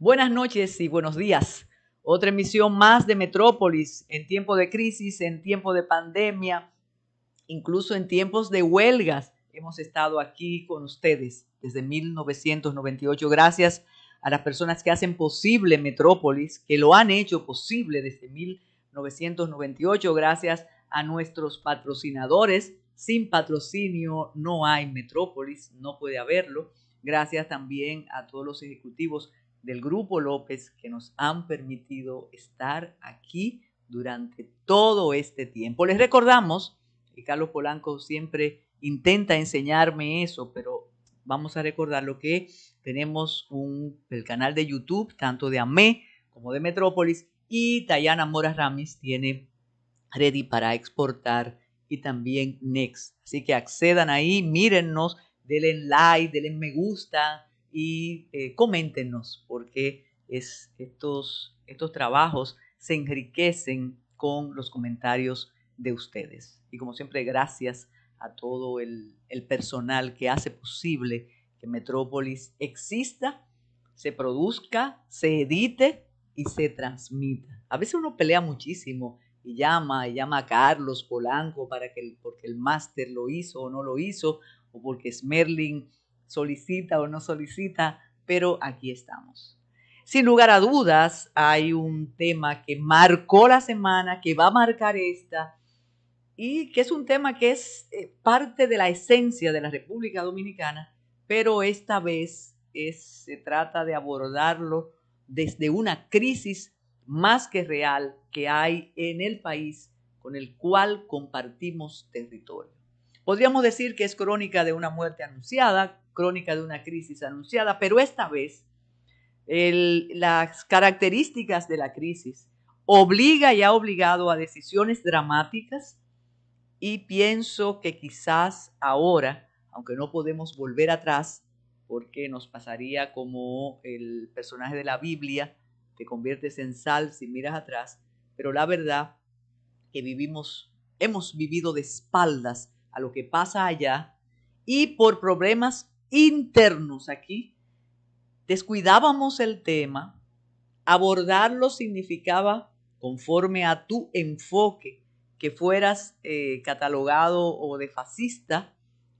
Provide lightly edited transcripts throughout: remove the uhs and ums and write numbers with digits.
Buenas noches y buenos días. Otra emisión más de Metrópolis en tiempo de crisis, en tiempo de pandemia, incluso en tiempos de huelgas. Hemos estado aquí con ustedes desde 1998. Gracias a las personas que hacen posible Metrópolis, que lo han hecho posible desde 1998. Gracias a nuestros patrocinadores. Sin patrocinio no hay Metrópolis, no puede haberlo. Gracias también a todos los ejecutivos del Grupo López que nos han permitido estar aquí durante todo este tiempo. Les recordamos, y Carlos Polanco siempre intenta enseñarme eso, pero vamos a recordar lo que tenemos el canal de YouTube, tanto de AME como de Metrópolis, y Tayana Mora Ramis tiene Ready para exportar y también Next. Así que accedan ahí, mírennos, denle like, denle me gusta y coméntenos, porque estos trabajos se enriquecen con los comentarios de ustedes. Y como siempre, gracias a todo el personal que hace posible que Metrópolis exista, se produzca, se edite y se transmita. A veces uno pelea muchísimo y llama a Carlos Polanco porque el máster lo hizo o no lo hizo, o porque Smerling solicita o no solicita, pero aquí estamos. Sin lugar a dudas, hay un tema que marcó la semana, que va a marcar esta, y que es un tema que es parte de la esencia de la República Dominicana, pero esta vez se trata de abordarlo desde una crisis más que real que hay en el país con el cual compartimos territorio. Podríamos decir que es crónica de una muerte anunciada, crónica de una crisis anunciada, pero esta vez las características de la crisis obliga y ha obligado a decisiones dramáticas, y pienso que quizás ahora, aunque no podemos volver atrás, porque nos pasaría como el personaje de la Biblia, te conviertes en sal si miras atrás, pero la verdad que hemos vivido de espaldas a lo que pasa allá, y por problemas internos aquí, descuidábamos el tema. Abordarlo significaba, conforme a tu enfoque, que fueras catalogado o de fascista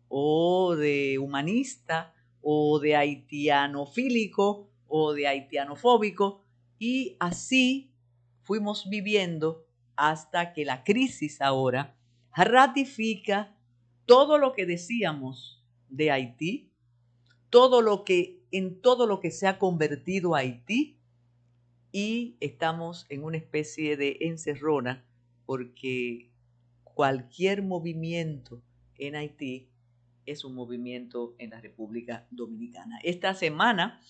o de humanista o de haitianofílico o de haitianofóbico, y así fuimos viviendo hasta que la crisis ahora ratifica todo lo que decíamos de Haití, en todo lo que se ha convertido Haití, y estamos en una especie de encerrona porque cualquier movimiento en Haití es un movimiento en la República Dominicana. Esta semana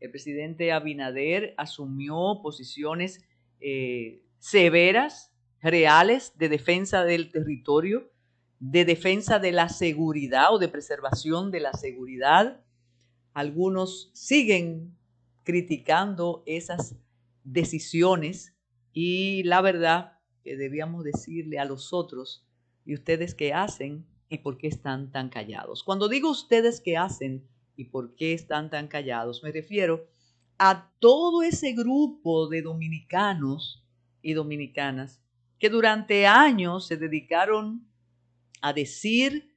el presidente Abinader asumió posiciones severas, reales, de defensa del territorio, de defensa de la seguridad o de preservación de la seguridad. Algunos siguen criticando esas decisiones, y la verdad que debíamos decirle a los otros: ¿y ustedes qué hacen y por qué están tan callados? Cuando digo ustedes qué hacen y por qué están tan callados, me refiero a todo ese grupo de dominicanos y dominicanas que durante años se dedicaron a decir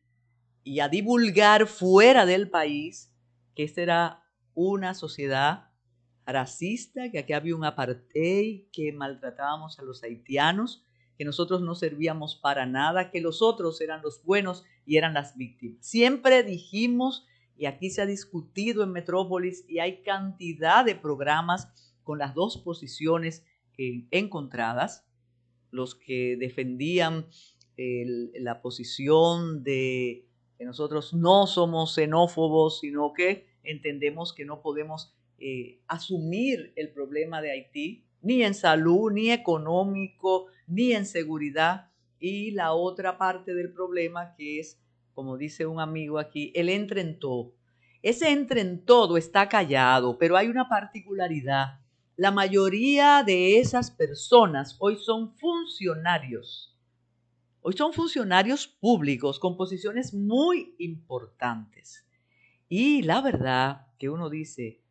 y a divulgar fuera del país que esta era una sociedad racista, que aquí había un apartheid, que maltratábamos a los haitianos, que nosotros no servíamos para nada, que los otros eran los buenos y eran las víctimas. Siempre dijimos, y aquí se ha discutido en Metrópolis, y hay cantidad de programas con las dos posiciones encontradas, los que defendían la posición de que nosotros no somos xenófobos, sino que entendemos que no podemos asumir el problema de Haití, ni en salud, ni económico, ni en seguridad. Y la otra parte del problema, que es, como dice un amigo aquí, el entre en todo. Ese entre en todo está callado, pero hay una particularidad. La mayoría de esas personas hoy son funcionarios. Hoy son funcionarios públicos con posiciones muy importantes. Y la verdad que uno dice,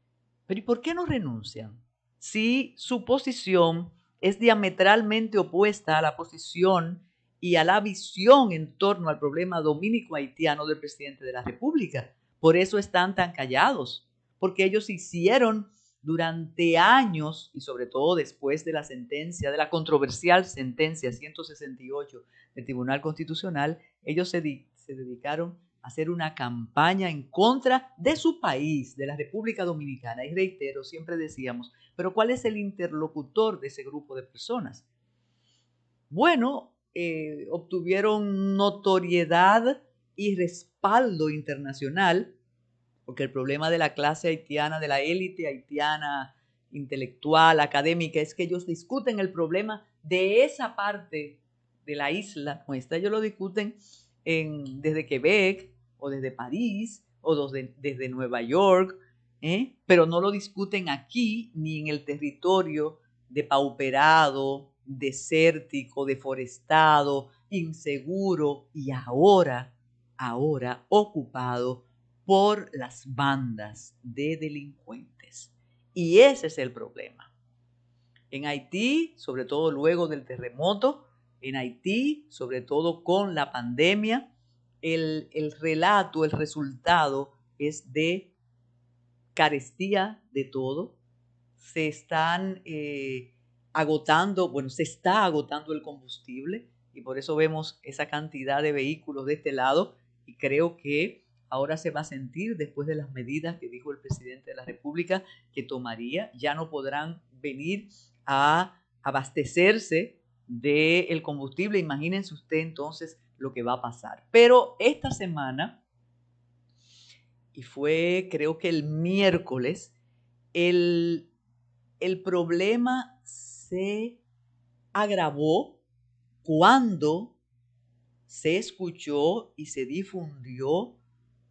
Pero ¿y por qué no renuncian? Si su posición es diametralmente opuesta a la posición y a la visión en torno al problema dominico-haitiano del presidente de la República. Por eso están tan callados, porque ellos hicieron durante años, y sobre todo después de la sentencia, de la controversial sentencia 168 del Tribunal Constitucional, ellos se dedicaron a hacer una campaña en contra de su país, de la República Dominicana. Y reitero, siempre decíamos, pero ¿cuál es el interlocutor de ese grupo de personas? Bueno, obtuvieron notoriedad y respaldo internacional, porque el problema de la clase haitiana, de la élite haitiana intelectual, académica, es que ellos discuten el problema de esa parte de la isla nuestra. Ellos lo discuten desde Quebec o desde París o desde Nueva York, pero no lo discuten aquí ni en el territorio depauperado, desértico, deforestado, inseguro y ahora ocupado por las bandas de delincuentes. Y ese es el problema. En Haití, sobre todo luego del terremoto, en Haití, sobre todo con la pandemia, el relato, el resultado es de carestía de todo. Se están agotando, bueno, se está agotando el combustible y por eso vemos esa cantidad de vehículos de este lado y creo que ahora se va a sentir después de las medidas que dijo el presidente de la República que tomaría. Ya no podrán venir a abastecerse del combustible. Imagínense usted entonces lo que va a pasar. Pero esta semana, y fue creo que el miércoles, el problema se agravó cuando se escuchó y se difundió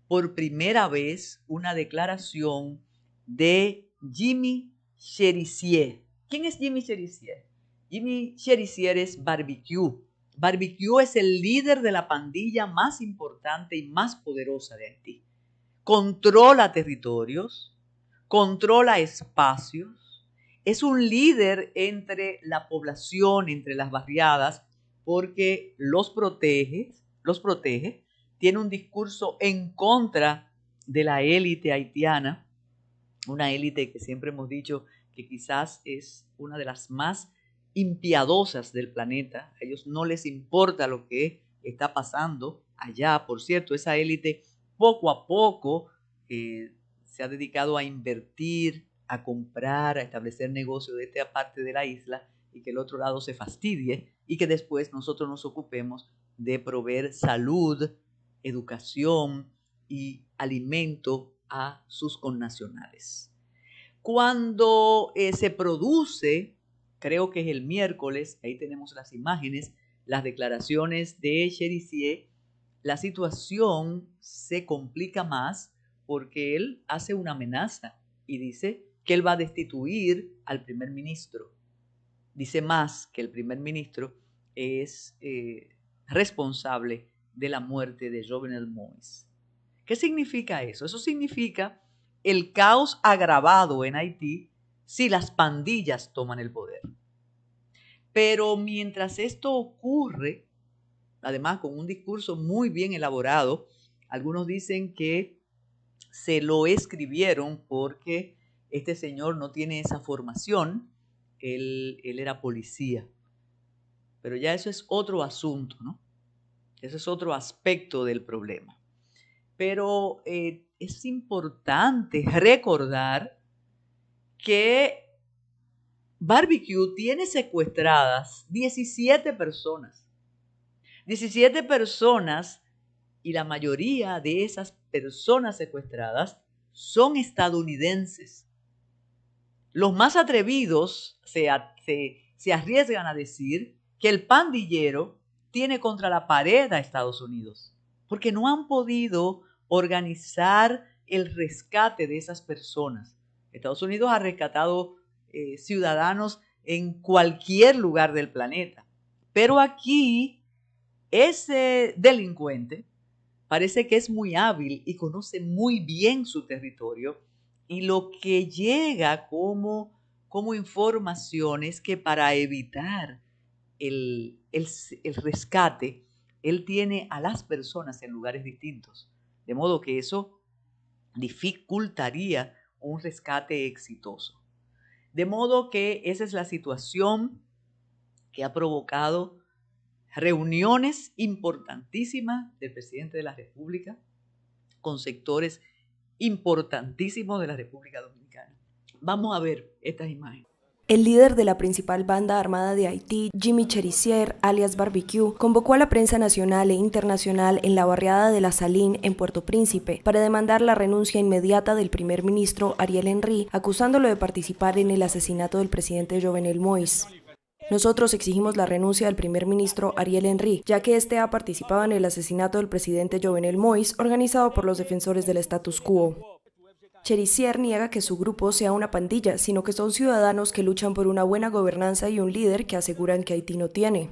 por primera vez una declaración de Jimmy Cherizier. ¿Quién es Jimmy Cherizier? Jimmy Cherizier es Barbecue. Barbecue es el líder de la pandilla más importante y más poderosa de Haití. Controla territorios, controla espacios, es un líder entre la población, entre las barriadas, porque los protege, tiene un discurso en contra de la élite haitiana, una élite que siempre hemos dicho que quizás es una de las más impiadosas del planeta. A ellos no les importa lo que está pasando allá. Por cierto, esa élite poco a poco se ha dedicado a invertir, a comprar, a establecer negocios de esta parte de la isla y que el otro lado se fastidie y que después nosotros nos ocupemos de proveer salud, educación y alimento a sus connacionales. Cuando se produce, creo que es el miércoles, ahí tenemos las imágenes, las declaraciones de Cherizier, la situación se complica más porque él hace una amenaza y dice que él va a destituir al primer ministro. Dice más que el primer ministro es responsable de la muerte de Jovenel Moïse. ¿Qué significa eso? Eso significa el caos agravado en Haití si las pandillas toman el poder. Pero mientras esto ocurre, además con un discurso muy bien elaborado, algunos dicen que se lo escribieron porque este señor no tiene esa formación, él era policía. Pero ya eso es otro asunto, ¿no? Ese es otro aspecto del problema. Pero es importante recordar que Barbecue tiene secuestradas 17 personas. 17 personas y la mayoría de esas personas secuestradas son estadounidenses. Los más atrevidos se arriesgan a decir que el pandillero tiene contra la pared a Estados Unidos, porque no han podido organizar el rescate de esas personas. Estados Unidos ha rescatado ciudadanos en cualquier lugar del planeta, pero aquí ese delincuente parece que es muy hábil y conoce muy bien su territorio y lo que llega como información es que para evitar el rescate, él tiene a las personas en lugares distintos, de modo que eso dificultaría un rescate exitoso. De modo que esa es la situación que ha provocado reuniones importantísimas del presidente de la República con sectores importantísimos de la República Dominicana. Vamos a ver estas imágenes. El líder de la principal banda armada de Haití, Jimmy Cherizier, alias Barbecue, convocó a la prensa nacional e internacional en la barriada de La Saline, en Puerto Príncipe, para demandar la renuncia inmediata del primer ministro Ariel Henry, acusándolo de participar en el asesinato del presidente Jovenel Moïse. Nosotros exigimos la renuncia del primer ministro Ariel Henry, ya que este ha participado en el asesinato del presidente Jovenel Moïse, organizado por los defensores del status quo. Cherizier niega que su grupo sea una pandilla, sino que son ciudadanos que luchan por una buena gobernanza y un líder que aseguran que Haití no tiene.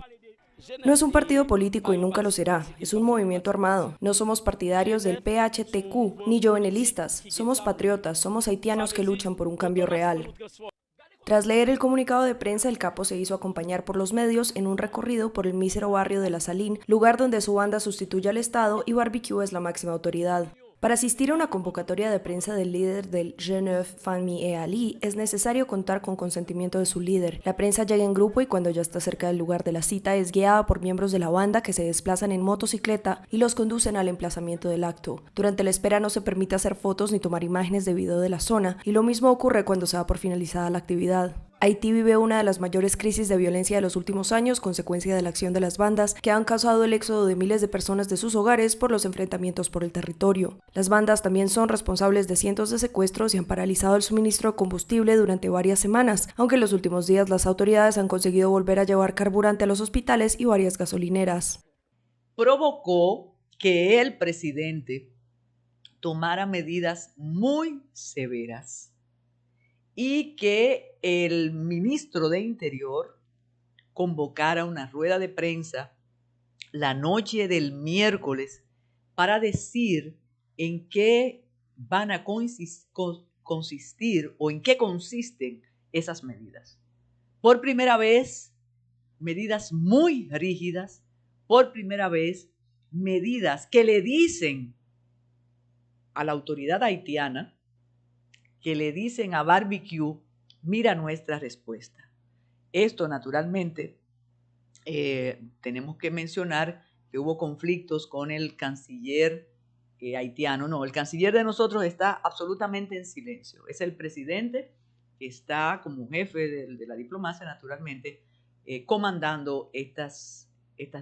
No es un partido político y nunca lo será, es un movimiento armado. No somos partidarios del PHTQ ni jovenelistas, somos patriotas, somos haitianos que luchan por un cambio real. Tras leer el comunicado de prensa, el capo se hizo acompañar por los medios en un recorrido por el mísero barrio de La Saline, lugar donde su banda sustituye al Estado y Barbecue es la máxima autoridad. Para asistir a una convocatoria de prensa del líder del G9, Fahmi E. Ali, es necesario contar con consentimiento de su líder. La prensa llega en grupo y cuando ya está cerca del lugar de la cita es guiada por miembros de la banda que se desplazan en motocicleta y los conducen al emplazamiento del acto. Durante la espera no se permite hacer fotos ni tomar imágenes de video de la zona, y lo mismo ocurre cuando se da por finalizada la actividad. Haití vive una de las mayores crisis de violencia de los últimos años, consecuencia de la acción de las bandas que han causado el éxodo de miles de personas de sus hogares por los enfrentamientos por el territorio. Las bandas también son responsables de cientos de secuestros y han paralizado el suministro de combustible durante varias semanas, aunque en los últimos días las autoridades han conseguido volver a llevar carburante a los hospitales y varias gasolineras. Provocó que el presidente tomara medidas muy severas y que el ministro de Interior convocara una rueda de prensa la noche del miércoles para decir en qué van a consistir o en qué consisten esas medidas. Por primera vez, medidas muy rígidas, por primera vez, medidas que le dicen a la autoridad haitiana, que le dicen a Barbecue, mira nuestra respuesta. Esto, naturalmente, tenemos que mencionar que hubo conflictos con el canciller haitiano. No, el canciller de nosotros está absolutamente en silencio. Es el presidente que está como jefe de la diplomacia, naturalmente, comandando estas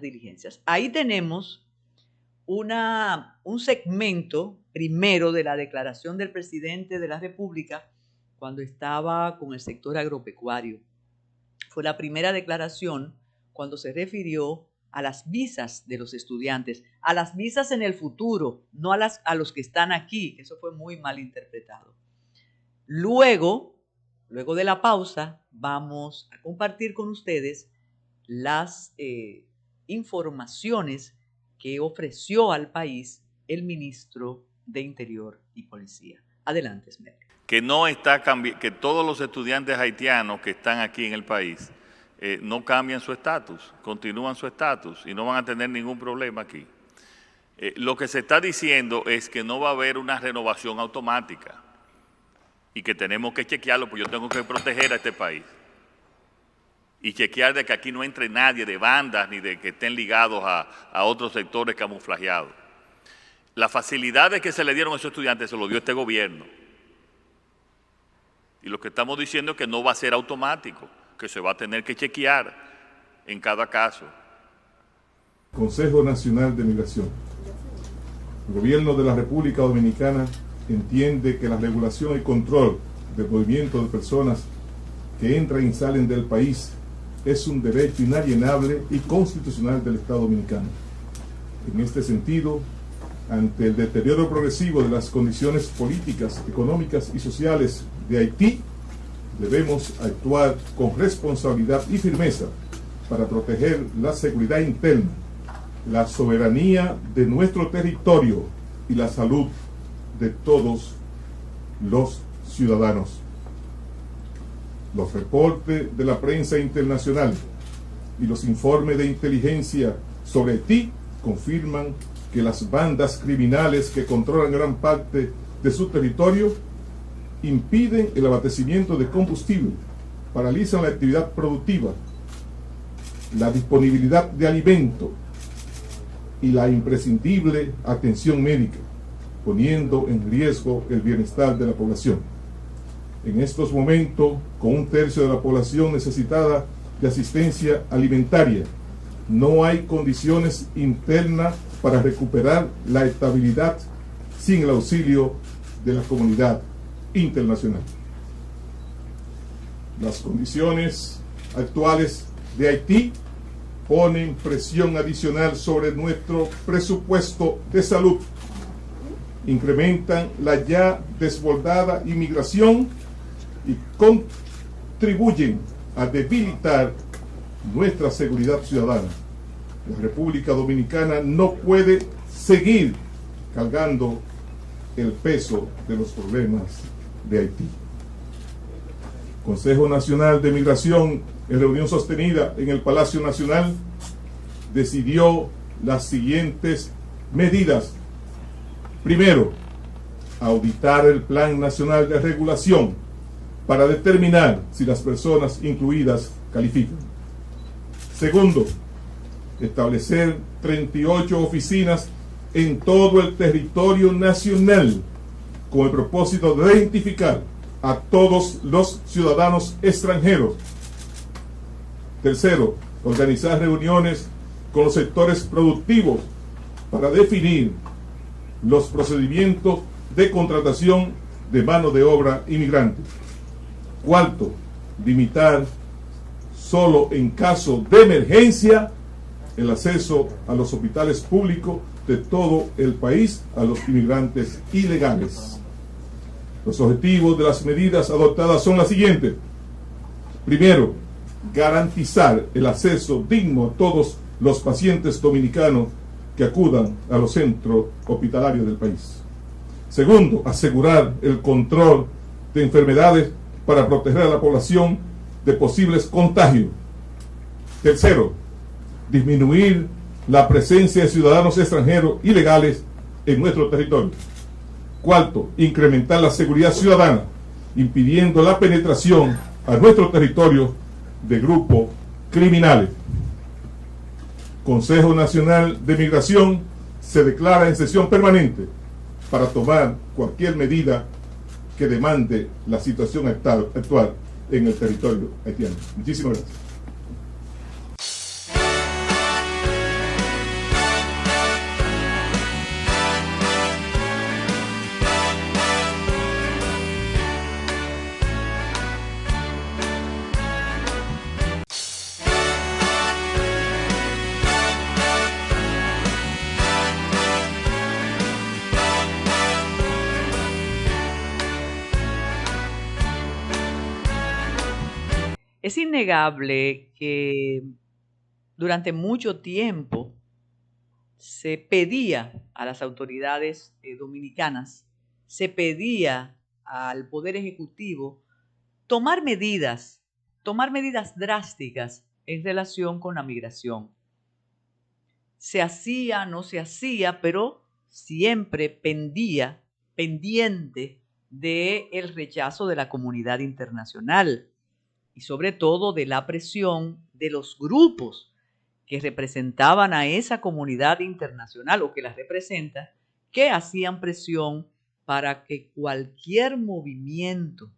diligencias. Ahí tenemos un segmento primero de la declaración del presidente de la República cuando estaba con el sector agropecuario. Fue la primera declaración cuando se refirió a las visas de los estudiantes, a las visas en el futuro, no a los que están aquí. Eso fue muy mal interpretado. Luego de la pausa, vamos a compartir con ustedes las informaciones que ofreció al país el ministro de Interior y Policía. Adelante, Esmer. Que todos los estudiantes haitianos que están aquí en el país no cambian su estatus, continúan su estatus y no van a tener ningún problema aquí. Lo que se está diciendo es que no va a haber una renovación automática y que tenemos que chequearlo, porque yo tengo que proteger a este país y chequear de que aquí no entre nadie de bandas ni de que estén ligados a otros sectores camuflajeados. Las facilidades que se le dieron a esos estudiantes se lo dio este gobierno. Y lo que estamos diciendo es que no va a ser automático, que se va a tener que chequear en cada caso. Consejo Nacional de Migración. El gobierno de la República Dominicana entiende que la regulación y control del movimiento de personas que entran y salen del país es un derecho inalienable y constitucional del Estado dominicano. En este sentido, ante el deterioro progresivo de las condiciones políticas, económicas y sociales de Haití, debemos actuar con responsabilidad y firmeza para proteger la seguridad interna, la soberanía de nuestro territorio y la salud de todos los ciudadanos. Los reportes de la prensa internacional y los informes de inteligencia sobre Haití confirman que las bandas criminales que controlan gran parte de su territorio impiden el abastecimiento de combustible, paralizan la actividad productiva, la disponibilidad de alimento y la imprescindible atención médica, poniendo en riesgo el bienestar de la población. En estos momentos, con 1/3 de la población necesitada de asistencia alimentaria, no hay condiciones internas para recuperar la estabilidad sin el auxilio de la comunidad internacional. Las condiciones actuales de Haití ponen presión adicional sobre nuestro presupuesto de salud, incrementan la ya desbordada inmigración y contribuyen a debilitar nuestra seguridad ciudadana. La República Dominicana no puede seguir cargando el peso de los problemas de Haití. Consejo Nacional de Migración, en reunión sostenida en el Palacio Nacional, decidió las siguientes medidas. Primero, auditar el Plan Nacional de Regulación para determinar si las personas incluidas califican. Segundo, establecer 38 oficinas en todo el territorio nacional con el propósito de identificar a todos los ciudadanos extranjeros. Tercero, organizar reuniones con los sectores productivos para definir los procedimientos de contratación de mano de obra inmigrante. Cuarto, limitar solo en caso de emergencia el acceso a los hospitales públicos de todo el país a los inmigrantes ilegales. Los objetivos de las medidas adoptadas son las siguientes. Primero, garantizar el acceso digno a todos los pacientes dominicanos que acudan a los centros hospitalarios del país. Segundo, asegurar el control de enfermedades para proteger a la población de posibles contagios. Tercero, disminuir la presencia de ciudadanos extranjeros ilegales en nuestro territorio. Cuarto, incrementar la seguridad ciudadana, impidiendo la penetración a nuestro territorio de grupos criminales. Consejo Nacional de Migración se declara en sesión permanente para tomar cualquier medida que demande la situación actual en el territorio haitiano. Muchísimas gracias. Es innegable que durante mucho tiempo se pedía a las autoridades dominicanas, se pedía al Poder Ejecutivo tomar medidas drásticas en relación con la migración. Se hacía, no se hacía, pero siempre pendiente del rechazo de la comunidad internacional y sobre todo de la presión de los grupos que representaban a esa comunidad internacional o que la representan, que hacían presión para que cualquier movimiento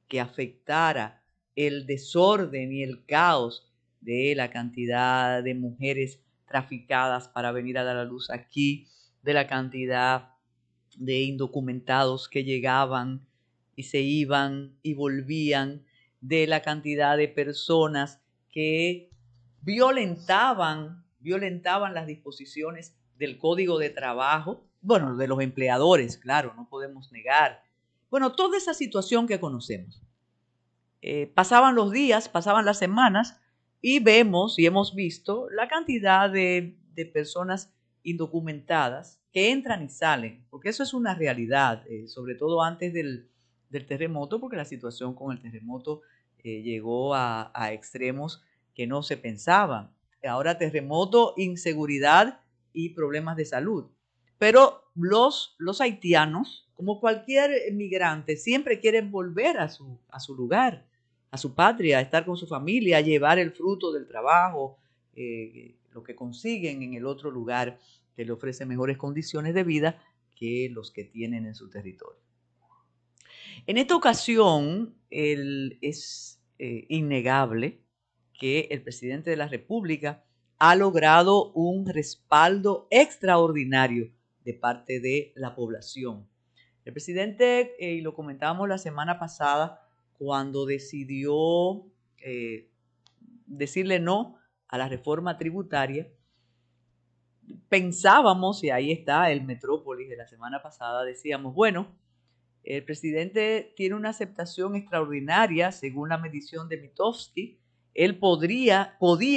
que afectara el desorden y el caos de la cantidad de mujeres traficadas para venir a dar a luz aquí, de la cantidad de indocumentados que llegaban y se iban y volvían, de la cantidad de personas que violentaban las disposiciones del Código de Trabajo, bueno, de los empleadores, claro, no podemos negar. Bueno, toda esa situación que conocemos. Pasaban los días, pasaban las semanas y vemos y hemos visto la cantidad de personas indocumentadas que entran y salen, porque eso es una realidad, sobre todo antes del terremoto, porque la situación con el terremoto llegó a extremos que no se pensaban. Ahora terremoto, inseguridad y problemas de salud. Pero los haitianos, como cualquier migrante, siempre quieren volver a su lugar, a su patria, a estar con su familia, a llevar el fruto del trabajo, lo que consiguen en el otro lugar que le ofrece mejores condiciones de vida que los que tienen en su territorio. En esta ocasión, es innegable que el presidente de la República ha logrado un respaldo extraordinario de parte de la población. El presidente, y lo comentábamos la semana pasada, cuando decidió decirle no a la reforma tributaria, pensábamos, y ahí está el Metrópolis de la semana pasada, decíamos, bueno, el presidente tiene una aceptación extraordinaria según la medición de Mitofsky. Él podía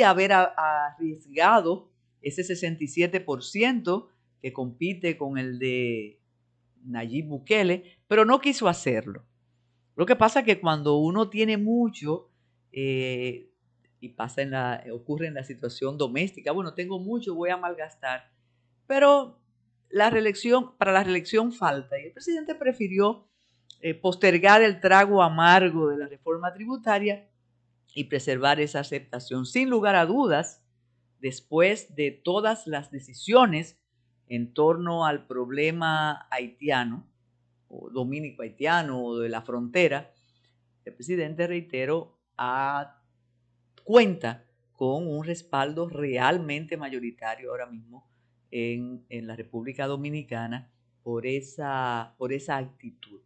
haber arriesgado ese 67% que compite con el de Nayib Bukele, pero no quiso hacerlo. Lo que pasa es que cuando uno tiene mucho y ocurre en la situación doméstica, bueno, tengo mucho, voy a malgastar, pero para la reelección falta. Y el presidente prefirió postergar el trago amargo de la reforma tributaria y preservar esa aceptación. Sin lugar a dudas, después de todas las decisiones en torno al problema haitiano, o dominico-haitiano, o de la frontera, el presidente, reitero, cuenta con un respaldo realmente mayoritario ahora mismo en la República Dominicana por esa actitud.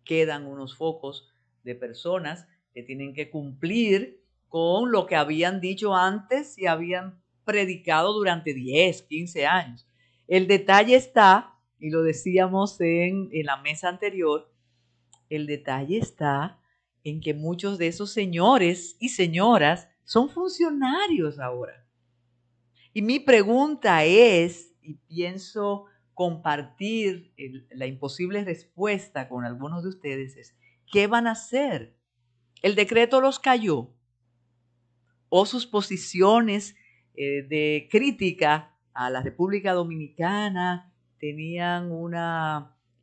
Quedan unos focos de personas que tienen que cumplir con lo que habían dicho antes y habían predicado durante 10, 15 años. El detalle está, y lo decíamos en la mesa anterior, el detalle está en que muchos de esos señores y señoras son funcionarios ahora. Y mi pregunta es, y pienso compartir la imposible respuesta con algunos de ustedes, es, ¿qué van a hacer? ¿El decreto los cayó? ¿O sus posiciones de crítica a la República Dominicana tenían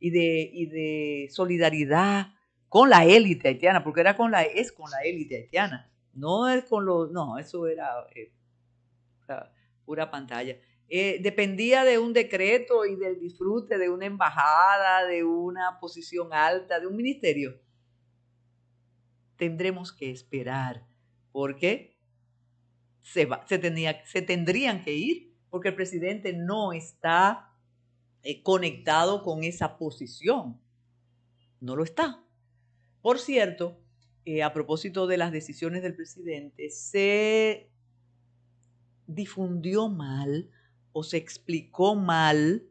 y de solidaridad con la élite haitiana? Porque es con la élite haitiana, no es con no, eso era pura pantalla. Dependía de un decreto y del disfrute de una embajada, de una posición alta, de un ministerio. Tendremos que esperar porque se tendrían que ir porque el presidente no está conectado con esa posición. No lo está. Por cierto, a propósito de las decisiones del presidente, se difundió mal o se explicó mal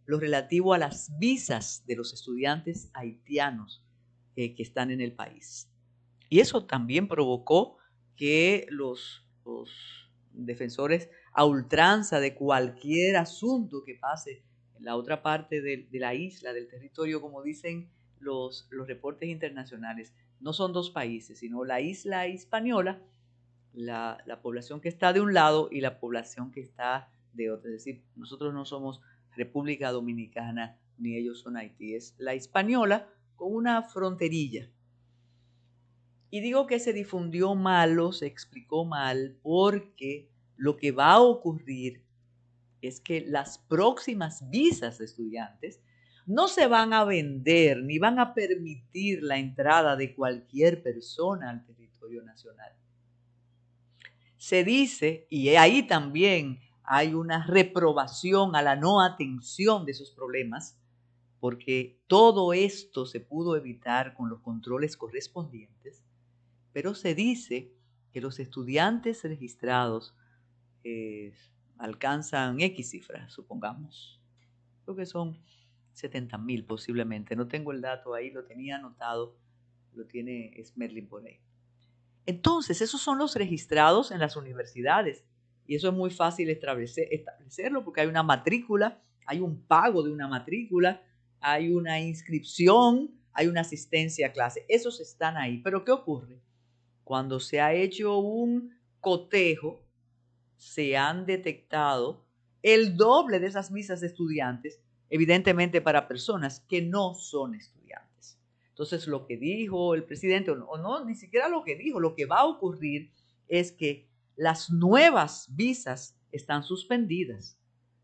lo relativo a las visas de los estudiantes haitianos que están en el país. Y eso también provocó que los defensores a ultranza de cualquier asunto que pase en la otra parte de la isla, del territorio, como dicen los reportes internacionales, no son dos países, sino la isla hispaniola, la población que está de un lado y la población que está de otro. Es decir, nosotros no somos República Dominicana ni ellos son Haití, es la hispaniola con una fronterilla. Y digo que se difundió mal o se explicó mal porque lo que va a ocurrir es que las próximas visas de estudiantes no se van a vender ni van a permitir la entrada de cualquier persona al territorio nacional. Se dice, y ahí también hay una reprobación a la no atención de esos problemas, porque todo esto se pudo evitar con los controles correspondientes, pero se dice que los estudiantes registrados alcanzan X cifras, supongamos. Creo que son 70,000 posiblemente. No tengo el dato ahí, lo tenía anotado, lo tiene Smerlin por ahí. Entonces, esos son los registrados en las universidades. Y eso es muy fácil establecerlo porque hay una matrícula, hay un pago de una matrícula, hay una inscripción hay una asistencia a clase. Esos están ahí. Pero ¿qué ocurre? Cuando se ha hecho un cotejo, se han detectado el doble de esas visas de estudiantes, evidentemente para personas que no son estudiantes. Entonces, lo que dijo el presidente, o no, ni siquiera lo que dijo, lo que va a ocurrir es que las nuevas visas están suspendidas.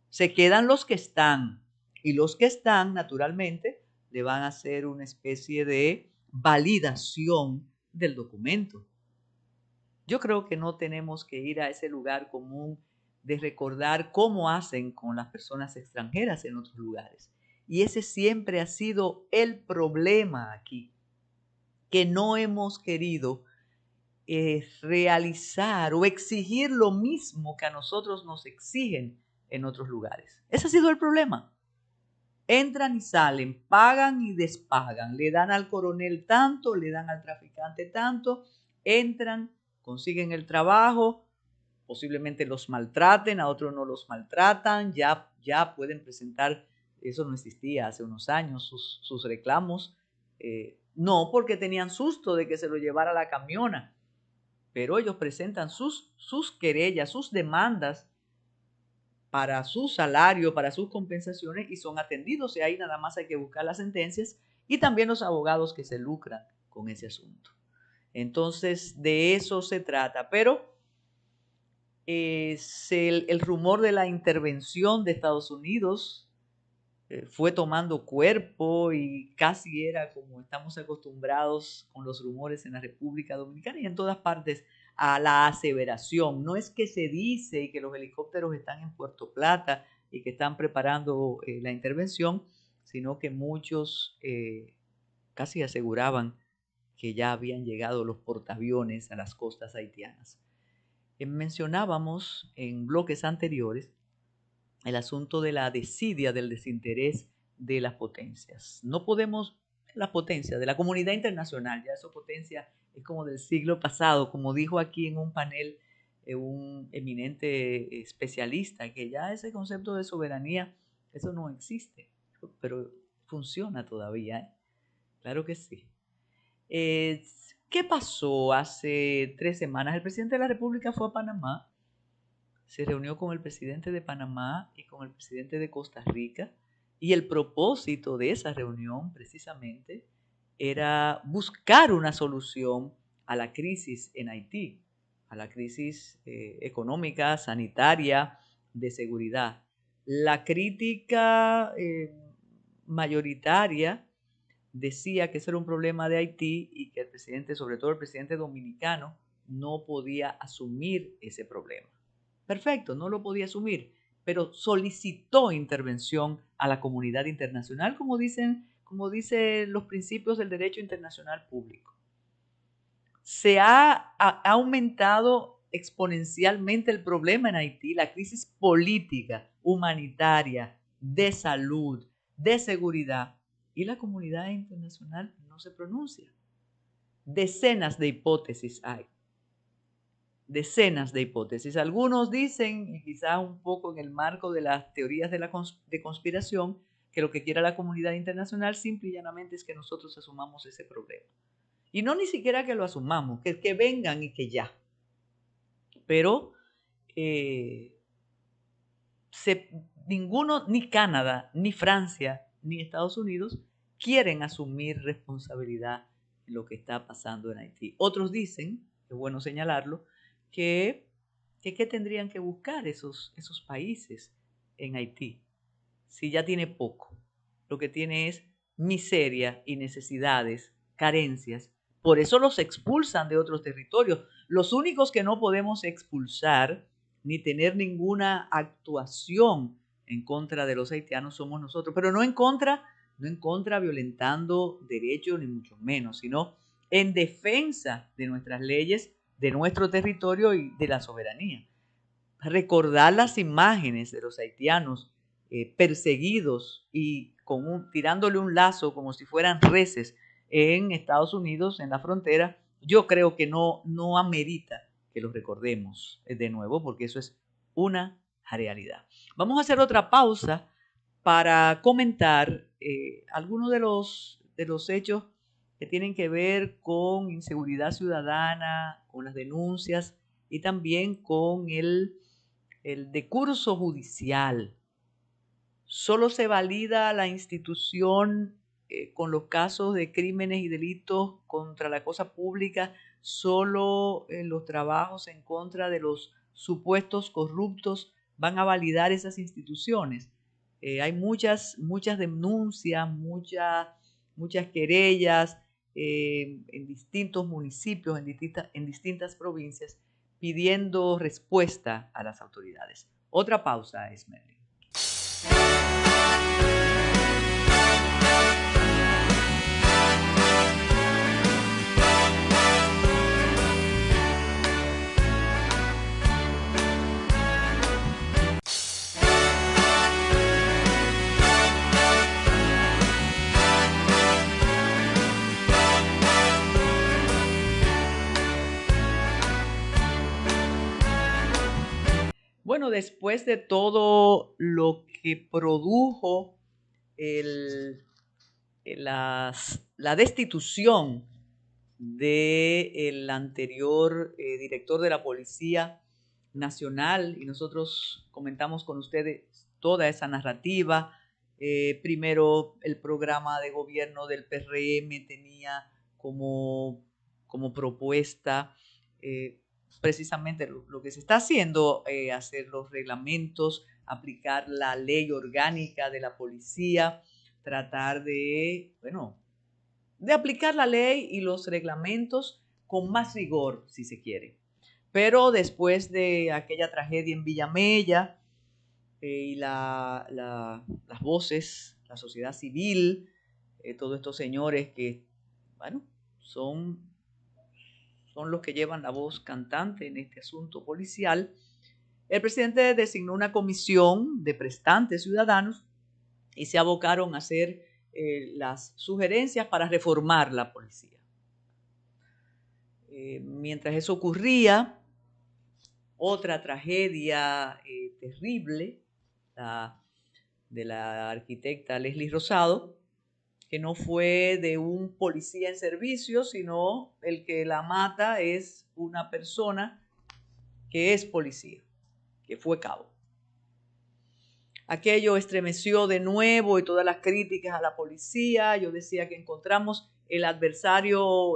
Se quedan los que están, y los que están, naturalmente, le van a hacer una especie de validación del documento. Yo creo que no tenemos que ir a ese lugar común de recordar cómo hacen con las personas extranjeras en otros lugares. Y ese siempre ha sido el problema aquí, que no hemos querido realizar o exigir lo mismo que a nosotros nos exigen en otros lugares. Ese ha sido el problema. Entran y salen, pagan y despagan, le dan al coronel tanto, le dan al traficante tanto, entran, consiguen el trabajo, posiblemente los maltraten, a otros no los maltratan, ya pueden presentar, eso no existía hace unos años, sus reclamos, no porque tenían susto de que se lo llevara la camiona, pero ellos presentan sus querellas, sus demandas para su salario, para sus compensaciones y son atendidos, y ahí nada más hay que buscar las sentencias y también los abogados que se lucran con ese asunto. Entonces, de eso se trata, pero el rumor de la intervención de Estados Unidos fue tomando cuerpo y casi era como estamos acostumbrados con los rumores en la República Dominicana y en todas partes a la aseveración. No es que se dice y que los helicópteros están en Puerto Plata y que están preparando la intervención, sino que muchos casi aseguraban que ya habían llegado los portaaviones a las costas haitianas. Mencionábamos en bloques anteriores el asunto de la desidia, del desinterés de las potencias. No podemos, las potencias, de la comunidad internacional, ya eso potencia es como del siglo pasado, como dijo aquí en un panel un eminente especialista, que ya ese concepto de soberanía, eso no existe, pero funciona todavía, ¿eh? Claro que sí. ¿Qué pasó hace 3 semanas? El presidente de la República fue a Panamá, se reunió con el presidente de Panamá y con el presidente de Costa Rica, y el propósito de esa reunión precisamente era buscar una solución a la crisis en Haití, a la crisis económica, sanitaria, de seguridad. La crítica mayoritaria decía que ese era un problema de Haití y que el presidente, sobre todo el presidente dominicano, no podía asumir ese problema. Perfecto, no lo podía asumir, pero solicitó intervención a la comunidad internacional, como dicen los principios del derecho internacional público. Se ha aumentado exponencialmente el problema en Haití, la crisis política, humanitaria, de salud, de seguridad, y la comunidad internacional no se pronuncia. Decenas de hipótesis hay. Decenas de hipótesis. Algunos dicen, y quizá un poco en el marco de las teorías de conspiración, que lo que quiera la comunidad internacional simple y llanamente es que nosotros asumamos ese problema. Y no ni siquiera que lo asumamos, que vengan y que ya. Pero ninguno, ni Canadá, ni Francia, ni Estados Unidos quieren asumir responsabilidad en lo que está pasando en Haití. Otros dicen, es bueno señalarlo, que tendrían que buscar esos países en Haití, si ya tiene poco. Lo que tiene es miseria y necesidades, carencias. Por eso los expulsan de otros territorios. Los únicos que no podemos expulsar ni tener ninguna actuación en contra de los haitianos somos nosotros, pero no en contra violentando derechos ni mucho menos, sino en defensa de nuestras leyes, de nuestro territorio y de la soberanía. Recordar las imágenes de los haitianos perseguidos y tirándole un lazo como si fueran reses en Estados Unidos, en la frontera, yo creo que no amerita que los recordemos de nuevo, porque eso es una realidad. Vamos a hacer otra pausa para comentar algunos de los de los hechos que tienen que ver con inseguridad ciudadana, con las denuncias y también con el decurso judicial. Solo se valida la institución con los casos de crímenes y delitos contra la cosa pública, solo los trabajos en contra de los supuestos corruptos van a validar esas instituciones. Hay muchas denuncias, muchas querellas en distintos municipios, en distintas provincias, pidiendo respuesta a las autoridades. Otra pausa, Esmeralda. Bueno, después de todo lo que produjo la destitución del anterior director de la Policía Nacional, y nosotros comentamos con ustedes toda esa narrativa. Primero, el programa de gobierno del PRM tenía como propuesta precisamente lo que se está haciendo, hacer los reglamentos, aplicar la ley orgánica de la policía, tratar de aplicar la ley y los reglamentos con más rigor, si se quiere. Pero después de aquella tragedia en Villamella y las voces, la sociedad civil, todos estos señores que, son los que llevan la voz cantante en este asunto policial, el presidente designó una comisión de prestantes ciudadanos y se abocaron a hacer las sugerencias para reformar la policía. Mientras eso ocurría, otra tragedia terrible, de la arquitecta Leslie Rosado, que no fue de un policía en servicio, sino el que la mata es una persona que es policía, que fue cabo. Aquello estremeció de nuevo y todas las críticas a la policía. Yo decía que encontramos el adversario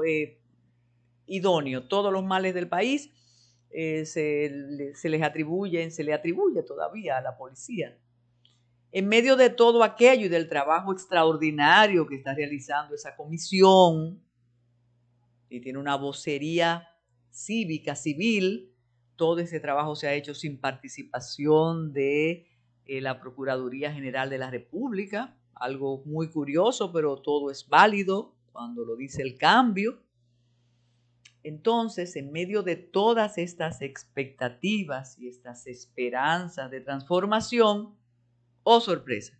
idóneo. Todos los males del país se le atribuye todavía a la policía. En medio de todo aquello y del trabajo extraordinario que está realizando esa comisión, y tiene una vocería cívica, civil, todo ese trabajo se ha hecho sin participación de la Procuraduría General de la República, algo muy curioso, pero todo es válido cuando lo dice el cambio. Entonces, en medio de todas estas expectativas y estas esperanzas de transformación, ¡oh sorpresa!,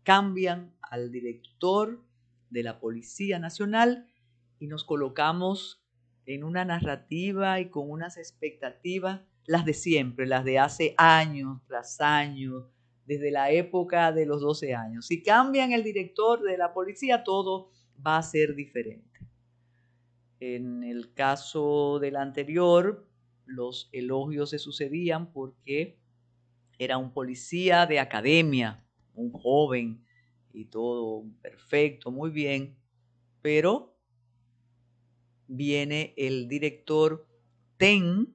cambian al director de la Policía Nacional y nos colocamos en una narrativa y con unas expectativas, las de siempre, las de hace años tras años, desde la época de los 12 años. Si cambian el director de la policía, todo va a ser diferente. En el caso del anterior, los elogios se sucedían porque era un policía de academia, un joven y todo perfecto, muy bien, pero viene el director TEN,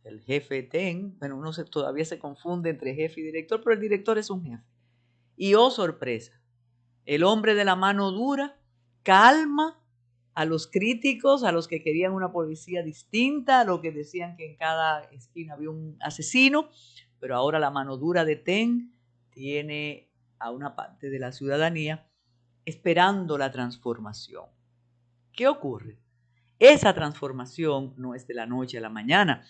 el jefe TEN, bueno, todavía se confunde entre jefe y director, pero el director es un jefe. Y oh sorpresa, el hombre de la mano dura calma a los críticos, a los que querían una policía distinta, a los que decían que en cada esquina había un asesino, pero ahora la mano dura de TEN tiene a una parte de la ciudadanía esperando la transformación. ¿Qué ocurre? Esa transformación no es de la noche a la mañana.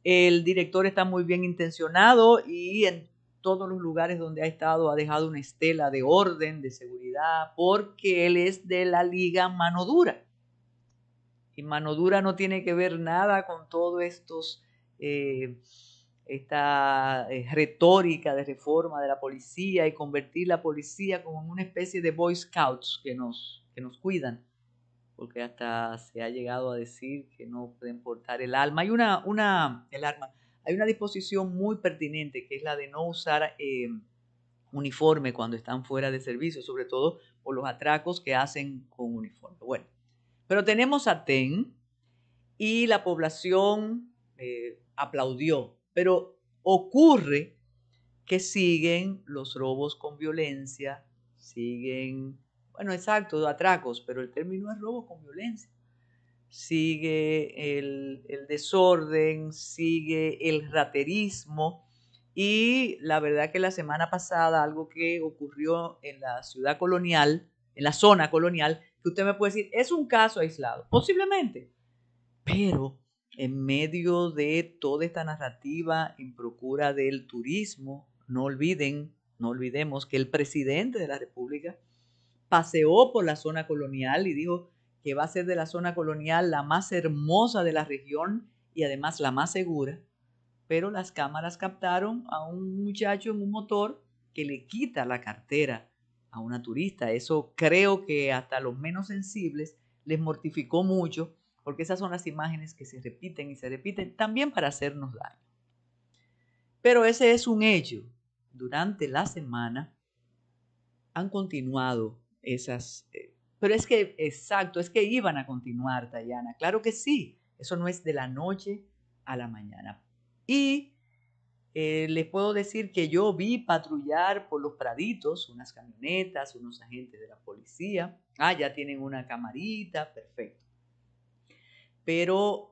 El director está muy bien intencionado y en todos los lugares donde ha estado ha dejado una estela de orden, de seguridad, porque él es de la liga mano dura. Y mano dura no tiene que ver nada con todos estos esta retórica de reforma de la policía y convertir la policía como en una especie de Boy Scouts que nos cuidan, porque hasta se ha llegado a decir que no pueden portar el arma. Hay hay una disposición muy pertinente que es la de no usar uniforme cuando están fuera de servicio, sobre todo por los atracos que hacen con uniforme. Bueno, pero tenemos a TEN y la población aplaudió, pero ocurre que siguen los robos con violencia, siguen, bueno, exacto, atracos, pero el término es robo con violencia. Sigue el desorden, sigue el raterismo, y la verdad que la semana pasada algo que ocurrió en la ciudad colonial, en la zona colonial, que usted me puede decir, es un caso aislado, posiblemente, pero en medio de toda esta narrativa en procura del turismo, no olvidemos que el presidente de la República paseó por la zona colonial y dijo que va a ser de la zona colonial la más hermosa de la región y además la más segura, pero las cámaras captaron a un muchacho en un motor que le quita la cartera a una turista. Eso creo que hasta los menos sensibles les mortificó mucho, porque esas son las imágenes que se repiten y se repiten también para hacernos daño. Pero ese es un hecho. Durante la semana han continuado esas... pero es que, exacto, es que iban a continuar, Tayana. Claro que sí, eso no es de la noche a la mañana. Y les puedo decir que yo vi patrullar por los praditos unas camionetas, unos agentes de la policía. Ya tienen una camarita, perfecto. Pero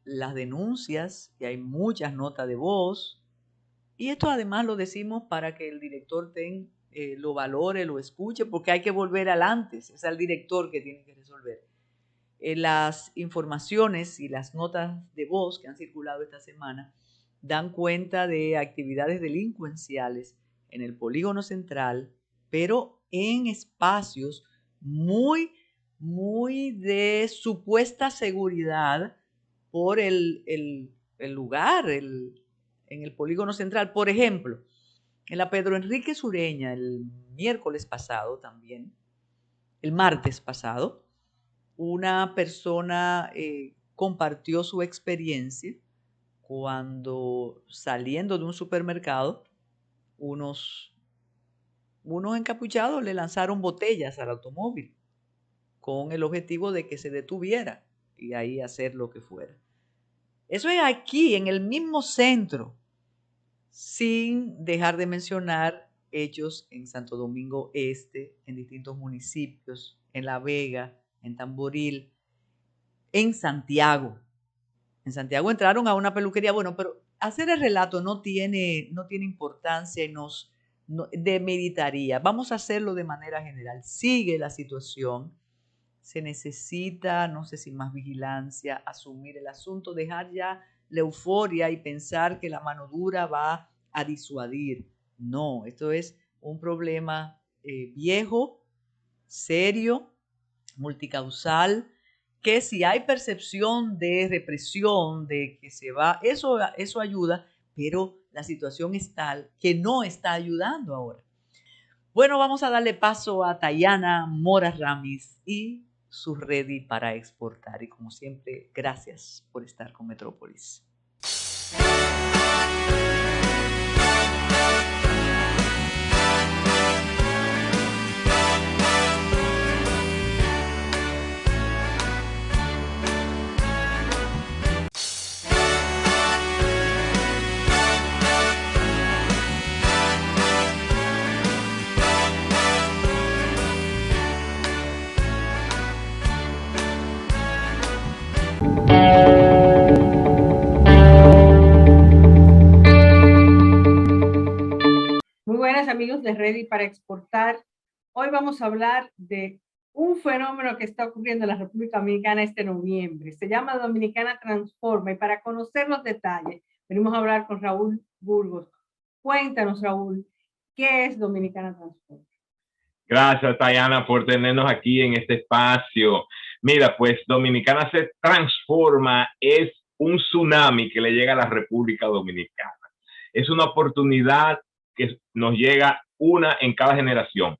las denuncias, y hay muchas notas de voz, y esto además lo decimos para que el director TEN lo valore, lo escuche, porque hay que volver al antes, es al director que tiene que resolver. Las informaciones y las notas de voz que han circulado esta semana dan cuenta de actividades delincuenciales en el polígono central, pero en espacios muy de supuesta seguridad por el lugar, en el polígono central. Por ejemplo, en la Pedro Enrique Sureña, el miércoles pasado también, el martes pasado, una persona compartió su experiencia cuando saliendo de un supermercado, unos encapuchados le lanzaron botellas al automóvil con el objetivo de que se detuviera y ahí hacer lo que fuera. Eso es aquí, en el mismo centro, sin dejar de mencionar hechos en Santo Domingo Este, en distintos municipios, en La Vega, en Tamboril, en Santiago. En Santiago entraron a una peluquería, bueno, pero hacer el relato no tiene importancia y nos demeritaría. Vamos a hacerlo de manera general. Sigue la situación. Se necesita, no sé si más vigilancia, asumir el asunto, dejar ya la euforia y pensar que la mano dura va a disuadir. No, esto es un problema viejo, serio, multicausal, que si hay percepción de represión, de que se va, eso ayuda, pero la situación es tal que no está ayudando ahora. Bueno, vamos a darle paso a Tayana Mora Ramis y su Ready para exportar. Y como siempre, gracias por estar con Metrópolis. Muy buenas, amigos de Ready para exportar. Hoy vamos a hablar de un fenómeno que está ocurriendo en la República Dominicana este noviembre. Se llama Dominicana Transforma, y para conocer los detalles venimos a hablar con Raúl Burgos. Cuéntanos, Raúl, ¿qué es Dominicana Transforma? Gracias, Tayana, por tenernos aquí en este espacio. Mira, pues Dominicana se transforma, es un tsunami que le llega a la República Dominicana. Es una oportunidad que nos llega una en cada generación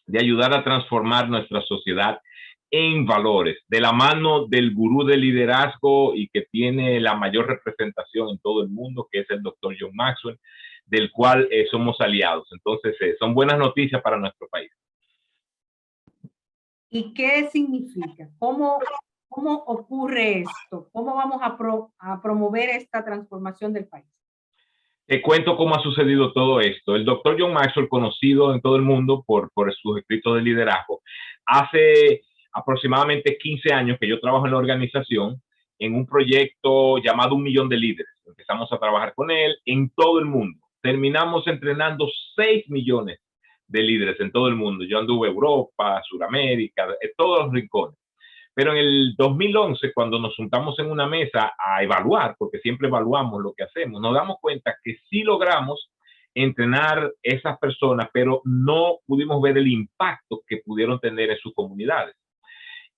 de ayudar a transformar nuestra sociedad en valores, de la mano del gurú del liderazgo y que tiene la mayor representación en todo el mundo, que es el doctor John Maxwell, del cual somos aliados. Entonces, son buenas noticias para nuestro país. ¿Y qué significa? ¿Cómo ocurre esto? ¿Cómo vamos a promover esta transformación del país? Te cuento cómo ha sucedido todo esto. El doctor John Maxwell, conocido en todo el mundo por sus escritos de liderazgo, hace aproximadamente 15 años que yo trabajo en la organización en un proyecto llamado 1 Millón de Líderes. Empezamos a trabajar con él en todo el mundo. Terminamos entrenando 6 millones de líderes en todo el mundo. Yo anduve Europa, Sudamérica, en todos los rincones. Pero en el 2011, cuando nos juntamos en una mesa a evaluar, porque siempre evaluamos lo que hacemos, nos damos cuenta que sí logramos entrenar esas personas, pero no pudimos ver el impacto que pudieron tener en sus comunidades.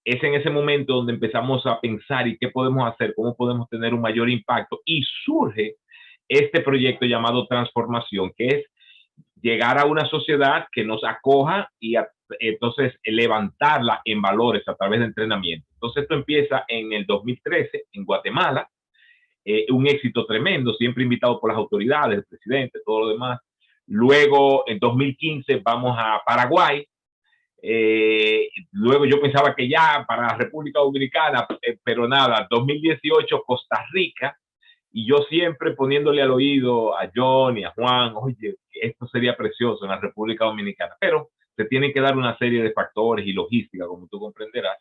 Es en ese momento donde empezamos a pensar y qué podemos hacer, cómo podemos tener un mayor impacto, y surge este proyecto llamado Transformación, que es llegar a una sociedad que nos acoja y entonces levantarla en valores a través de entrenamiento. Entonces esto empieza en el 2013 en Guatemala, un éxito tremendo, siempre invitado por las autoridades, el presidente, todo lo demás. Luego en 2015 vamos a Paraguay. Luego yo pensaba que ya para la República Dominicana, pero nada, 2018 Costa Rica. Y yo siempre poniéndole al oído a John y a Juan, oye, esto sería precioso en la República Dominicana, pero se tienen que dar una serie de factores y logística, como tú comprenderás.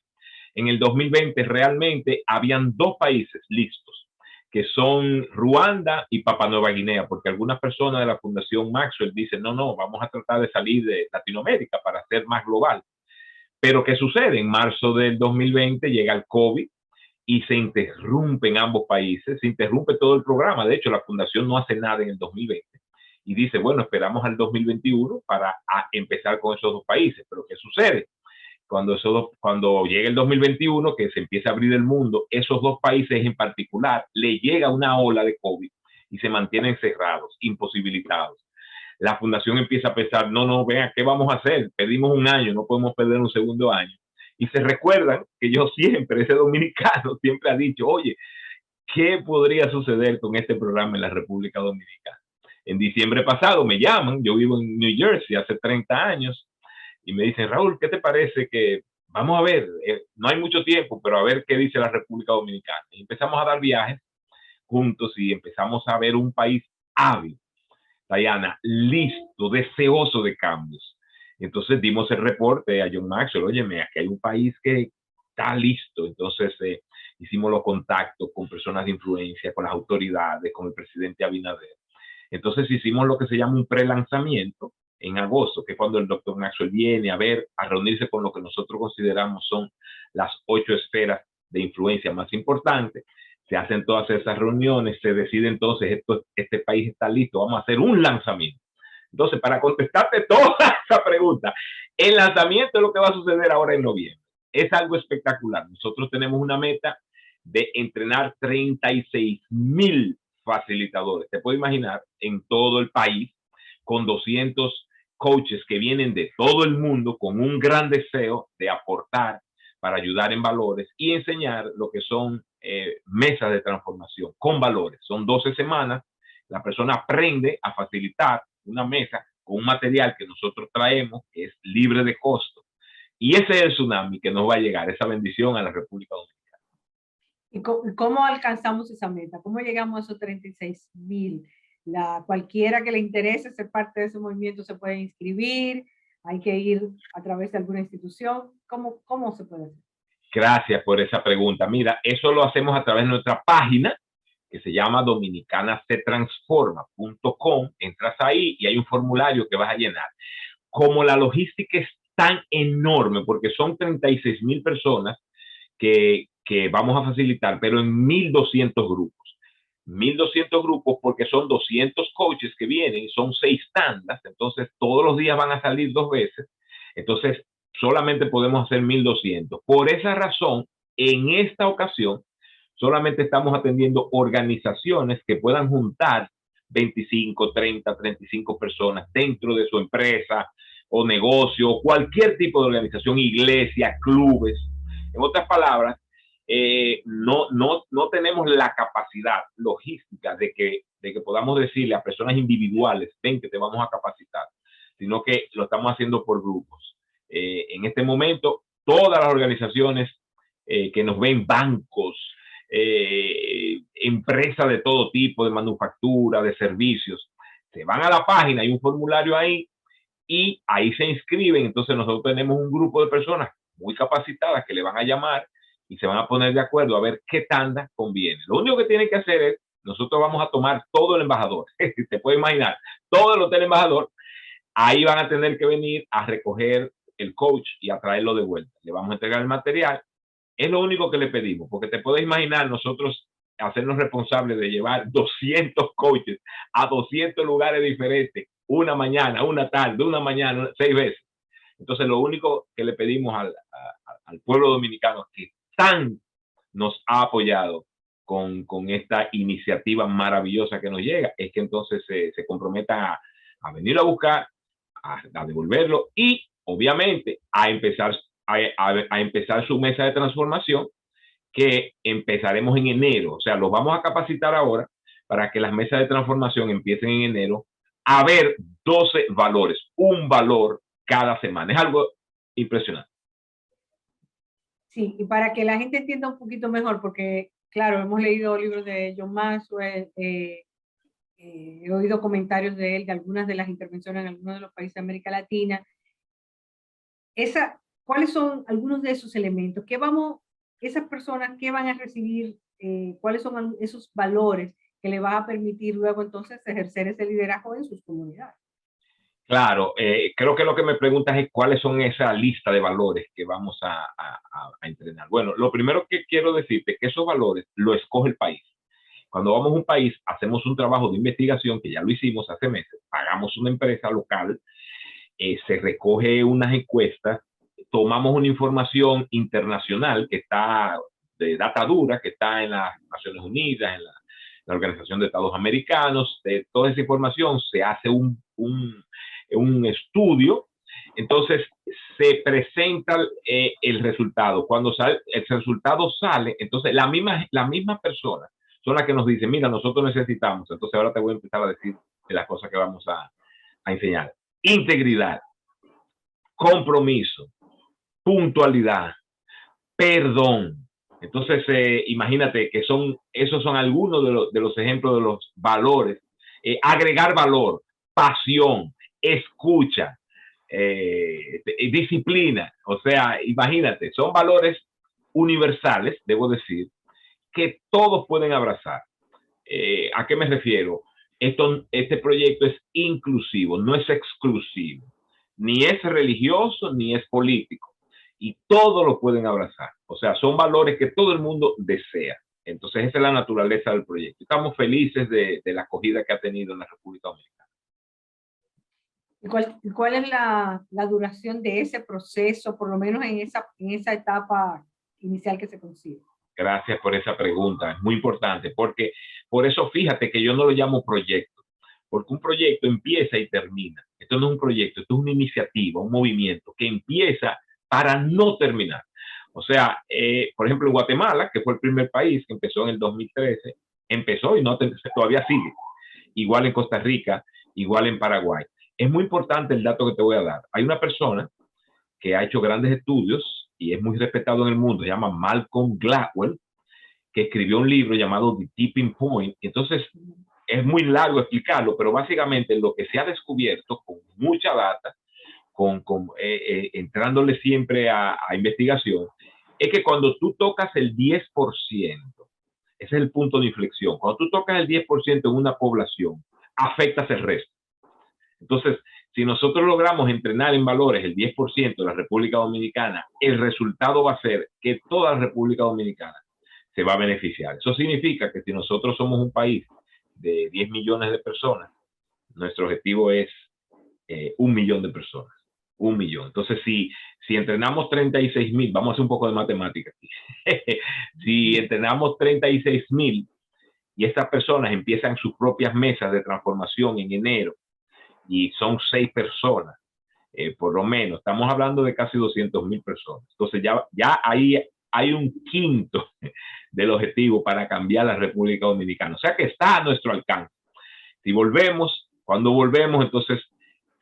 En el 2020 realmente habían 2 países listos, que son Ruanda y Papua Nueva Guinea, porque algunas personas de la Fundación Maxwell dicen, no, vamos a tratar de salir de Latinoamérica para ser más global. Pero ¿qué sucede? En marzo del 2020 llega el COVID, y se interrumpe en ambos países, se interrumpe todo el programa. De hecho, la fundación no hace nada en el 2020 y dice, bueno, esperamos al 2021 para empezar con esos 2 países. Pero ¿qué sucede? Cuando llega el 2021, que se empieza a abrir el mundo, esos 2 países en particular le llega una ola de COVID y se mantienen cerrados, imposibilitados. La fundación empieza a pensar, no, vean, ¿qué vamos a hacer? Pedimos 1 año, no podemos perder un segundo año. Y se recuerdan que yo siempre, ese dominicano, siempre ha dicho, oye, ¿qué podría suceder con este programa en la República Dominicana? En diciembre pasado me llaman, yo vivo en New Jersey hace 30 años, y me dicen, Raúl, ¿qué te parece que vamos a ver, no hay mucho tiempo, pero a ver qué dice la República Dominicana? Y empezamos a dar viajes juntos y empezamos a ver un país ávido, Diana, listo, deseoso de cambios. Entonces dimos el reporte a John Maxwell, óyeme, aquí hay un país que está listo. Entonces hicimos los contactos con personas de influencia, con las autoridades, con el presidente Abinader. Entonces hicimos lo que se llama un pre-lanzamiento en agosto, que es cuando el doctor Maxwell viene a reunirse con lo que nosotros consideramos son las 8 esferas de influencia más importantes. Se hacen todas esas reuniones, se decide entonces, este país está listo, vamos a hacer un lanzamiento. Entonces, para contestarte toda esa pregunta, el lanzamiento es lo que va a suceder ahora en noviembre. Es algo espectacular. Nosotros tenemos una meta de entrenar 36,000 facilitadores. Te puedes imaginar, en todo el país, con 200 coaches que vienen de todo el mundo con un gran deseo de aportar para ayudar en valores y enseñar lo que son mesas de transformación con valores. Son 12 semanas. La persona aprende a facilitar una mesa con un material que nosotros traemos, que es libre de costo. Y ese es el tsunami que nos va a llegar, esa bendición a la República Dominicana. ¿Y cómo alcanzamos esa meta? ¿Cómo llegamos a esos 36,000? Cualquiera que le interese ser parte de ese movimiento se puede inscribir, hay que ir a través de alguna institución. ¿Cómo se puede hacer? Gracias por esa pregunta. Mira, eso lo hacemos a través de nuestra página, que se llama dominicanasetransforma.com. Entras ahí y hay un formulario que vas a llenar. Como la logística es tan enorme, porque son 36,000 personas que vamos a facilitar, pero en 1,200 grupos. 1,200 grupos porque son 200 coaches que vienen, son 6 tandas, entonces todos los días van a salir 2 veces, entonces solamente podemos hacer 1,200. Por esa razón, en esta ocasión, solamente estamos atendiendo organizaciones que puedan juntar 25, 30, 35 personas dentro de su empresa o negocio, cualquier tipo de organización, iglesia, clubes. En otras palabras, no tenemos la capacidad logística de que podamos decirle a personas individuales, ven que te vamos a capacitar, sino que lo estamos haciendo por grupos. En este momento, todas las organizaciones que nos ven, bancos, empresas de todo tipo, de manufactura, de servicios, se van a la página, hay un formulario ahí y ahí se inscriben. Entonces nosotros tenemos un grupo de personas muy capacitadas que le van a llamar y se van a poner de acuerdo a ver qué tanda conviene. Lo único que tienen que hacer es, nosotros vamos a tomar todo el embajador, te puedes imaginar, todo el hotel embajador, ahí van a tener que venir a recoger el coach y a traerlo de vuelta. Le vamos a entregar el material. Es lo único que le pedimos, porque te puedes imaginar nosotros hacernos responsables de llevar 200 coaches a 200 lugares diferentes, una mañana, una tarde, una mañana, 6 veces. Entonces, lo único que le pedimos al pueblo dominicano que tan nos ha apoyado con esta iniciativa maravillosa que nos llega, es que entonces se comprometan a venir a buscar, a devolverlo y, obviamente, a empezar su mesa de transformación, que empezaremos en enero. O sea, los vamos a capacitar ahora para que las mesas de transformación empiecen en enero a ver 12 valores, un valor cada semana. Es algo impresionante. Sí, y para que la gente entienda un poquito mejor, porque, claro, hemos leído libros de John Maxwell, he oído comentarios de él, de algunas de las intervenciones en algunos de los países de América Latina. ¿Cuáles son algunos de esos elementos? Esas personas, ¿qué van a recibir? ¿Cuáles son esos valores que le van a permitir luego entonces ejercer ese liderazgo en sus comunidades? Claro, creo que lo que me preguntas es cuáles son esa lista de valores que vamos a entrenar. Bueno, lo primero que quiero decirte es que esos valores lo escoge el país. Cuando vamos a un país, hacemos un trabajo de investigación, que ya lo hicimos hace meses, pagamos una empresa local, se recoge unas encuestas, tomamos una información internacional que está de data dura, que está en las Naciones Unidas, en la Organización de Estados Americanos. De toda esa información se hace un estudio. Entonces se presenta el resultado. Cuando el resultado sale, entonces la misma persona son las que nos dicen, mira, nosotros necesitamos. Entonces ahora te voy a empezar a decir de las cosas que vamos a enseñar. Integridad, compromiso, puntualidad, perdón. Entonces, imagínate que esos son algunos de los ejemplos de los valores. Agregar valor, pasión, escucha, disciplina. O sea, imagínate, son valores universales, debo decir, que todos pueden abrazar. ¿A qué me refiero? Este proyecto es inclusivo, no es exclusivo. Ni es religioso, ni es político. Y todos lo pueden abrazar. O sea, son valores que todo el mundo desea. Entonces, esa es la naturaleza del proyecto. Estamos felices de la acogida que ha tenido en la República Dominicana. ¿Y cuál es la duración de ese proceso, por lo menos en esa etapa inicial que se consigue? Gracias por esa pregunta. Es muy importante, porque por eso fíjate que yo no lo llamo proyecto, porque un proyecto empieza y termina. Esto no es un proyecto, esto es una iniciativa, un movimiento que empieza para no terminar. O sea, por ejemplo, en Guatemala, que fue el primer país que empezó en el 2013, empezó y todavía sigue. Igual en Costa Rica, igual en Paraguay. Es muy importante el dato que te voy a dar. Hay una persona que ha hecho grandes estudios y es muy respetado en el mundo, se llama Malcolm Gladwell, que escribió un libro llamado The Tipping Point. Entonces, es muy largo explicarlo, pero básicamente lo que se ha descubierto con mucha data, entrándole siempre a investigación, es que cuando tú tocas el 10%, ese es el punto de inflexión, cuando tú tocas el 10% en una población, afectas el resto. Entonces, si nosotros logramos entrenar en valores el 10% de la República Dominicana, el resultado va a ser que toda la República Dominicana se va a beneficiar. Eso significa que si nosotros somos un país de 10 millones de personas, nuestro objetivo es 1 millón de personas. 1 millón. Entonces, si entrenamos 36,000, vamos a hacer un poco de matemática aquí. Si entrenamos 36,000 y estas personas empiezan sus propias mesas de transformación en enero, y son 6 personas, por lo menos, estamos hablando de casi 200,000 personas. Entonces ya ahí hay un quinto del objetivo para cambiar la República Dominicana. O sea que está a nuestro alcance. Si volvemos, cuando volvemos, entonces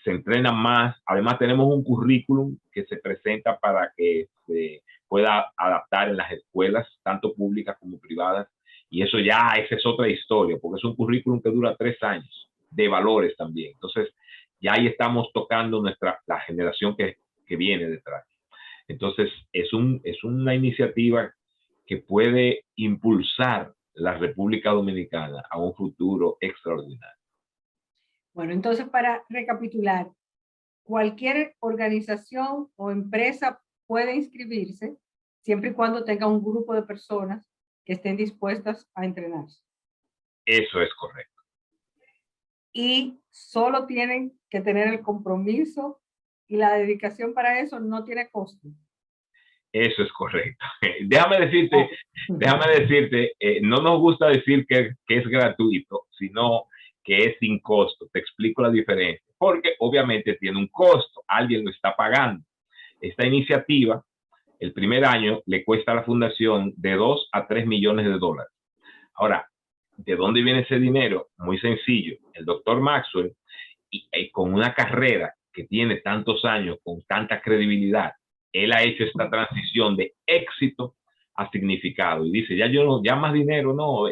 se entrenan más. Además, tenemos un currículum que se presenta para que se pueda adaptar en las escuelas, tanto públicas como privadas. Y eso ya, esa es otra historia, porque es un currículum que dura 3 años, de valores también. Entonces, ya ahí estamos tocando la generación que viene detrás. Entonces, es una iniciativa que puede impulsar la República Dominicana a un futuro extraordinario. Bueno, entonces para recapitular, cualquier organización o empresa puede inscribirse siempre y cuando tenga un grupo de personas que estén dispuestas a entrenarse. Eso es correcto. Y solo tienen que tener el compromiso y la dedicación para eso, no tiene costo. Eso es correcto. Déjame decirte, no nos gusta decir que es gratuito, sino que es sin costo. Te explico la diferencia. Porque obviamente tiene un costo, alguien lo está pagando. Esta iniciativa, el primer año, le cuesta a la fundación de 2 a 3 millones de dólares. Ahora, ¿de dónde viene ese dinero? Muy sencillo. El doctor Maxwell, con una carrera que tiene tantos años, con tanta credibilidad, él ha hecho esta transición de éxito a significado. Y dice, ya más dinero, no.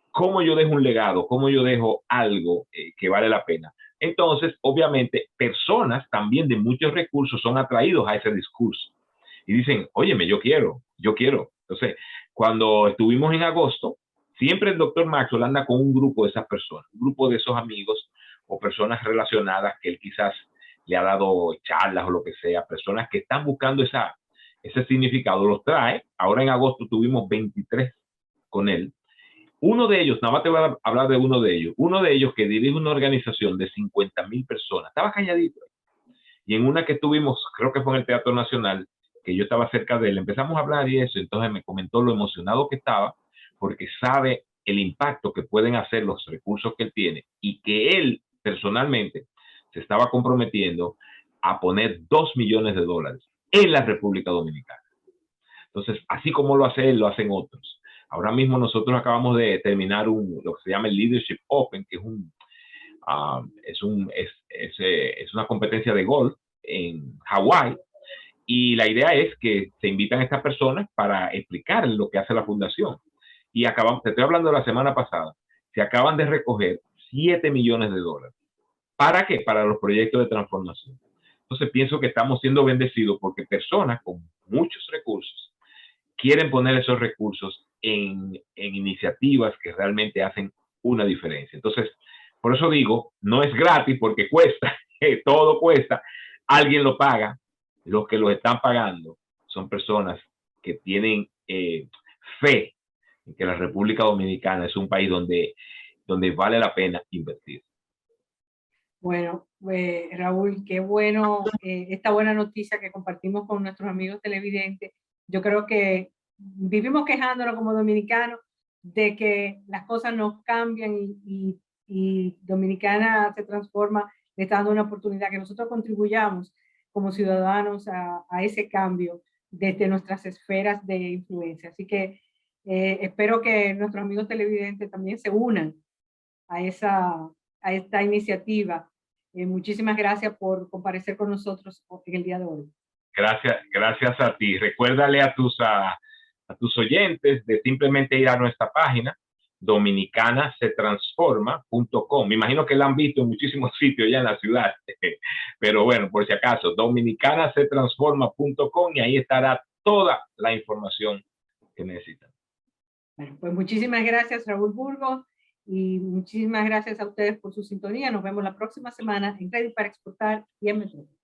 ¿Cómo yo dejo un legado? ¿Cómo yo dejo algo que vale la pena? Entonces, obviamente, personas también de muchos recursos son atraídos a ese discurso. Y dicen, óyeme, yo quiero. Entonces, cuando estuvimos en agosto, siempre el doctor Maxwell anda con un grupo de esas personas, un grupo de esos amigos o personas relacionadas que él quizás le ha dado charlas o lo que sea, personas que están buscando ese significado, los trae. Ahora en agosto tuvimos 23 con él. Uno de ellos, nada más te voy a hablar de uno de ellos que dirige una organización de 50,000 personas, estaba calladito. Y en una que estuvimos, creo que fue en el Teatro Nacional, que yo estaba cerca de él, empezamos a hablar y eso, entonces me comentó lo emocionado que estaba, porque sabe el impacto que pueden hacer los recursos que él tiene, y que él personalmente se estaba comprometiendo a poner 2 millones de dólares en la República Dominicana. Entonces, así como lo hace él, lo hacen otros. Ahora mismo nosotros acabamos de terminar lo que se llama el Leadership Open, que es una competencia de golf en Hawái, y la idea es que se invitan a estas personas para explicar lo que hace la fundación. Y te estoy hablando de la semana pasada, se acaban de recoger 7 millones de dólares. ¿Para qué? Para los proyectos de transformación. Entonces pienso que estamos siendo bendecidos porque personas con muchos recursos quieren poner esos recursos en iniciativas que realmente hacen una diferencia. Entonces, por eso digo, no es gratis porque cuesta, todo cuesta, alguien lo paga. Los que los están pagando son personas que tienen fe en que la República Dominicana es un país donde vale la pena invertir. Bueno, Raúl, qué bueno esta buena noticia que compartimos con nuestros amigos televidentes. Yo creo que vivimos quejándonos como dominicanos de que las cosas nos cambian y Dominicana se transforma, le está dando una oportunidad que nosotros contribuyamos como ciudadanos a ese cambio desde nuestras esferas de influencia. Así que espero que nuestros amigos televidentes también se unan a esta iniciativa. Muchísimas gracias por comparecer con nosotros en el día de hoy. Gracias a ti. Recuérdale a tus oyentes de simplemente ir a nuestra página dominicanasetransforma.com. Me imagino que la han visto en muchísimos sitios ya en la ciudad, pero bueno, por si acaso, dominicanasetransforma.com, y ahí estará toda la información que necesitan. Bueno, pues muchísimas gracias, Raúl Burgos, y muchísimas gracias a ustedes por su sintonía. Nos vemos la próxima semana en Ready para Exportar y en Metrópolis.